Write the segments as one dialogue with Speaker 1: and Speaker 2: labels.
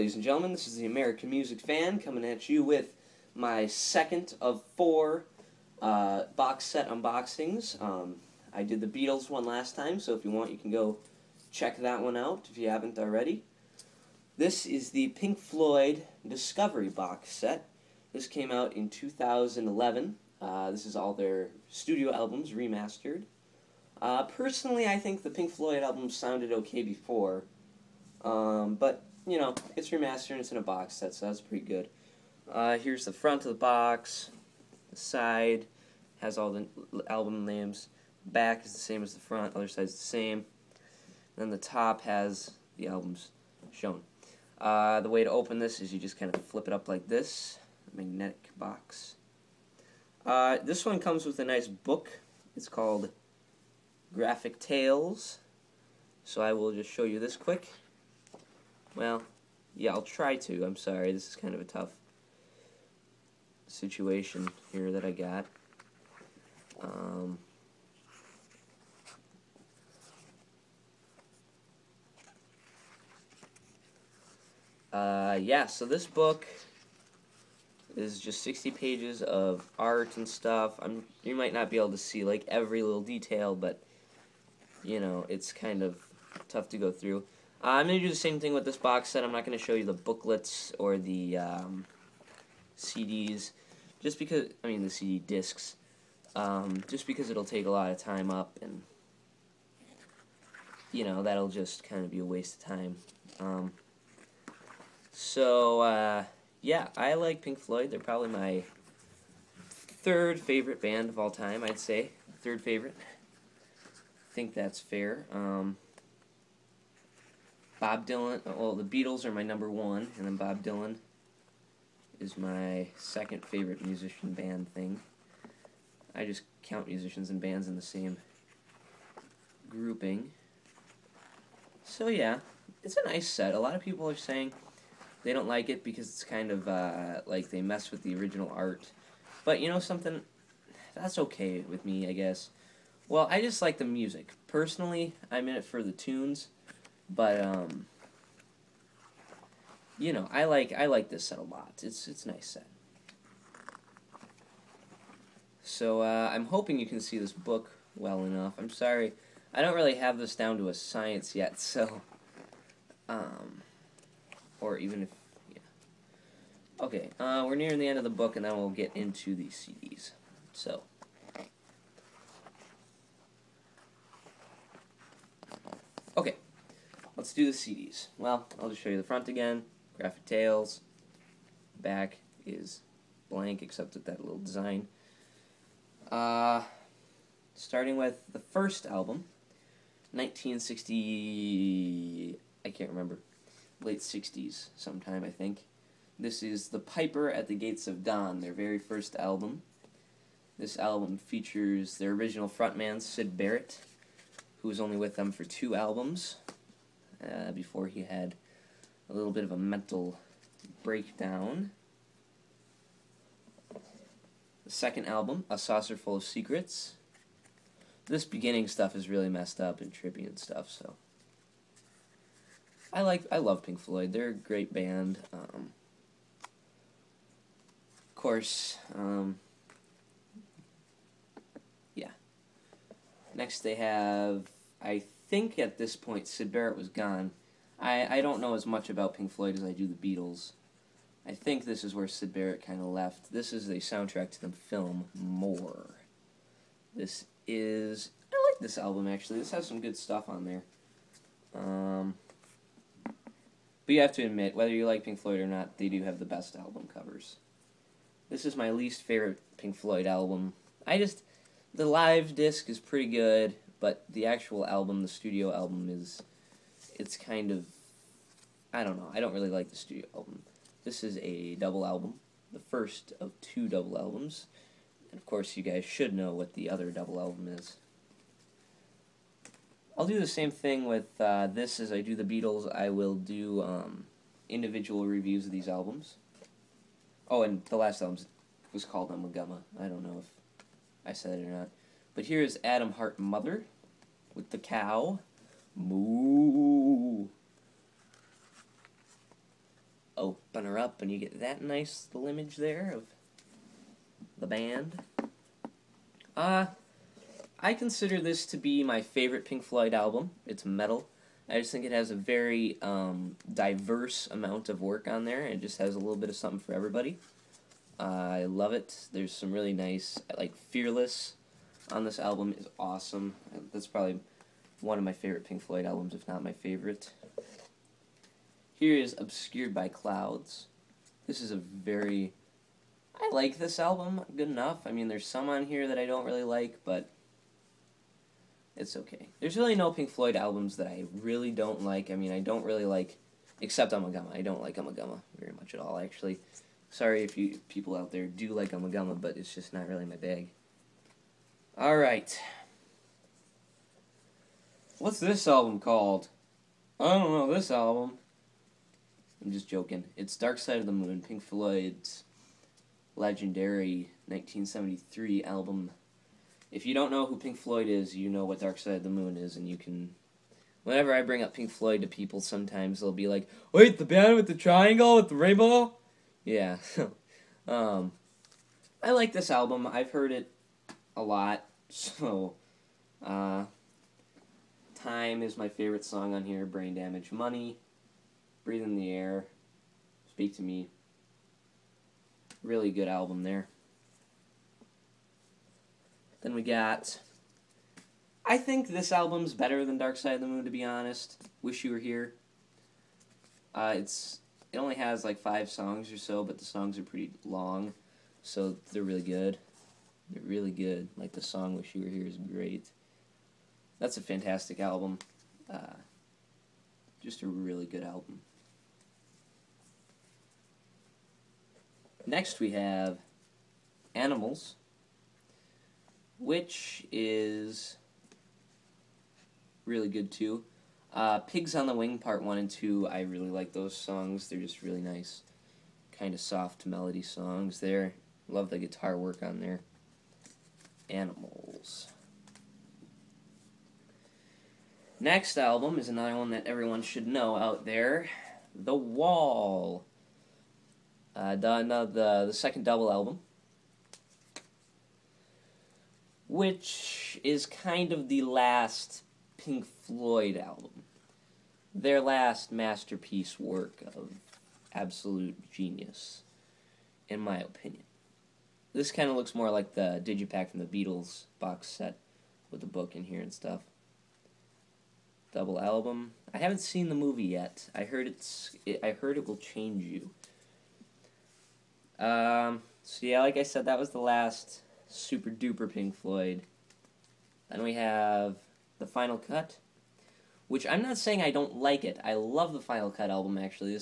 Speaker 1: ladies and gentlemen. This is the American Music Fan coming at you with my second of 4 box set unboxings. I did the Beatles one last time, so if you want, you can go check that one out if you haven't already. This is the Pink Floyd Discovery box set. This came out in 2011. This is all their studio albums remastered. Personally, I think the Pink Floyd albums sounded okay before, but, you know, it's remastered and it's in a box set, so that's pretty good. Here's the front of the box. The side has all the album names. Back is the same as the front, other side's the same. Then the top has the albums shown. The way to open this is you just kind of flip it up like this. A magnetic box. This one comes with a nice book. It's called Graphic Tales. So I will just show you this quick. Well, yeah, I'll try to. I'm sorry, this is kind of a tough situation here that I got. Yeah, so this book is just 60 pages of art and stuff. You might not be able to see like every little detail, but you know, it's kind of tough to go through. I'm going to do the same thing with this box set. I'm not going to show you the booklets or the CDs, just because, I mean the CD discs, just because it'll take a lot of time up, and you know, that'll just kind of be a waste of time. Yeah, I like Pink Floyd. They're probably my third favorite band of all time, I'd say. Third favorite. I think that's fair. Bob Dylan, well, the Beatles are my #1, and then Bob Dylan is my second favorite musician band thing. I just count musicians and bands in the same grouping. So yeah, it's a nice set. A lot of people are saying they don't like it because it's kind of like they mess with the original art. But you know something? That's okay with me, I guess. Well, I just like the music. Personally, I'm in it for the tunes. But you know, I like this set a lot. It's a nice set. So I'm hoping you can see this book well enough. I'm sorry, I don't really have this down to a science yet. So or even if, yeah. Okay, we're nearing the end of the book, and then we'll get into the CDs. So. Okay. Let's do the CDs. Well, I'll just show you the front again. Graphic Tales. Back is blank except with that little design. Starting with the first album, 1960, I can't remember, late 60s sometime, I think. This is The Piper at the Gates of Dawn, their very first album. This album features their original frontman, Syd Barrett, who was only with them for 2 albums. Before he had a little bit of a mental breakdown. The second album, A Saucer Full of Secrets. This beginning stuff is really messed up and trippy and stuff, so I love Pink Floyd. They're a great band. Of course, yeah. Next they have, I think at this point Syd Barrett was gone. I don't know as much about Pink Floyd as I do the Beatles. I think this is where Syd Barrett kind of left. This is the soundtrack to the film More. This is, I like this album actually. This has some good stuff on there. But you have to admit, whether you like Pink Floyd or not, they do have the best album covers. This is my least favorite Pink Floyd album. The live disc is pretty good, but the actual album, the studio album, it's kind of, I don't know, I don't really like the studio album. This is a double album, the first of 2 double albums, and of course you guys should know what the other double album is. I'll do the same thing with this as I do the Beatles. I will do individual reviews of these albums. Oh, and the last album was called Ummagumma. I don't know if I said it or not. But here is Adam Hart Mother with the cow. Moo. open her up, and you get that nice little image there of the band. I consider this to be my favorite Pink Floyd album. It's metal. I just think it has a very diverse amount of work on there. It just has a little bit of something for everybody. I love it. There's some really nice, like, Fearless on this album is awesome. That's probably one of my favorite Pink Floyd albums, if not my favorite. Here is Obscured by Clouds. This is a very... I like this album good enough. I mean, there's some on here that I don't really like, but it's okay. There's really no Pink Floyd albums that I really don't like. I mean, I don't really like, except Ummagumma. I don't like Ummagumma very much at all, actually. Sorry if you people out there do like Ummagumma, but it's just not really my bag. Alright. What's this album called? I don't know this album. I'm just joking. It's Dark Side of the Moon, Pink Floyd's legendary 1973 album. If you don't know who Pink Floyd is, you know what Dark Side of the Moon is, and you can... Whenever I bring up Pink Floyd to people, sometimes they'll be like, wait, the band with the triangle, with the rainbow? Yeah. I like this album. I've heard it a lot, so... Time is my favorite song on here. Brain Damage. Money. Breathe in the Air. Speak to Me. Really good album there. Then we got... I think this album's better than Dark Side of the Moon, to be honest. Wish You Were Here. It only has like 5 songs or so, but the songs are pretty long, so they're really good. They're really good. Like the song Wish You Were Here is great. That's a fantastic album. Just a really good album. Next we have Animals, which is really good too. Pigs on the Wing Part 1 and 2, I really like those songs. They're just really nice, kind of soft melody songs there. Love the guitar work on there. Animals. Next album is another one that everyone should know out there. The Wall. The second double album. Which is kind of the last Pink Floyd album. Their last masterpiece work of absolute genius, in my opinion. This kind of looks more like the Digipack from the Beatles box set with the book in here and stuff. Double album. I haven't seen the movie yet. I heard it will change you. So yeah, like I said, that was the last super duper Pink Floyd. Then we have the Final Cut, which I'm not saying I don't like it. I love the Final Cut album, actually.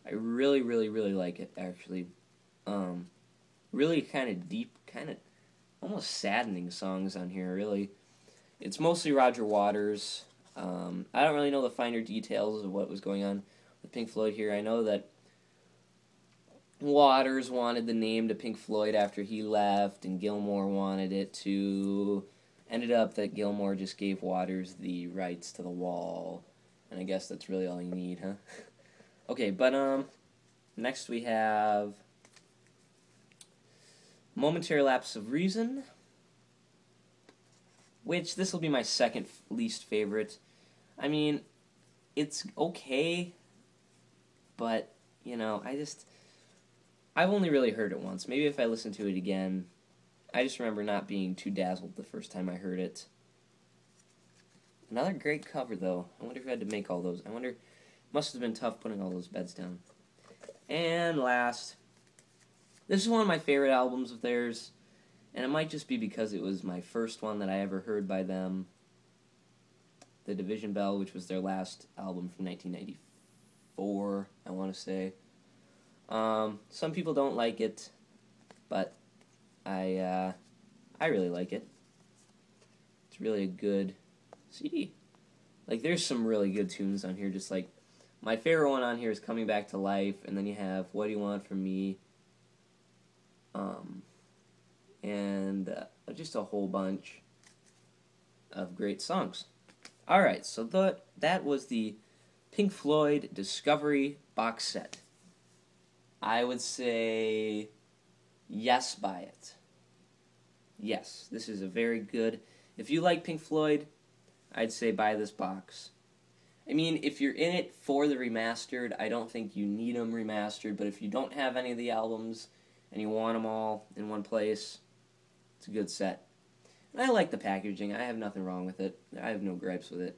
Speaker 1: I really, really, really like it, actually. Really kind of deep, kind of almost saddening songs on here, really. It's mostly Roger Waters. I don't really know the finer details of what was going on with Pink Floyd here. I know that Waters wanted the name to Pink Floyd after he left, and Gilmour wanted it to. Ended up that Gilmour just gave Waters the rights to The Wall, and I guess that's really all you need, huh? Okay, but next we have Momentary Lapse of Reason, which this will be my second least favorite. I mean, it's okay, but, you know, I've only really heard it once. Maybe if I listen to it again, I just remember not being too dazzled the first time I heard it. Another great cover, though. I wonder if I had to make all those. I wonder, must have been tough putting all those beds down. And last, this is one of my favorite albums of theirs, and it might just be because it was my first one that I ever heard by them. The Division Bell, which was their last album from 1994, I want to say. Some people don't like it, but I really like it. It's really a good CD. Like, there's some really good tunes on here, just like, my favorite one on here is Coming Back to Life, and then you have What Do You Want From Me, and just a whole bunch of great songs. Alright, so that was the Pink Floyd Discovery box set. I would say yes, buy it. Yes, this is a very good... If you like Pink Floyd, I'd say buy this box. I mean, if you're in it for the remastered, I don't think you need them remastered, but if you don't have any of the albums and you want them all in one place, it's a good set. And I like the packaging. I have nothing wrong with it. I have no gripes with it.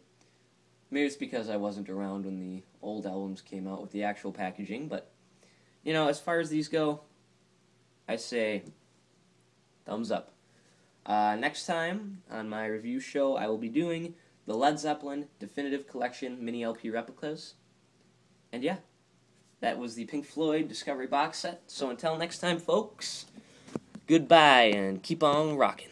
Speaker 1: Maybe it's because I wasn't around when the old albums came out with the actual packaging, but, you know, as far as these go, I say thumbs up. Next time on my review show, I will be doing the Led Zeppelin Definitive Collection Mini LP Replicas. And yeah, that was the Pink Floyd Discovery box set. So until next time, folks, goodbye and keep on rocking.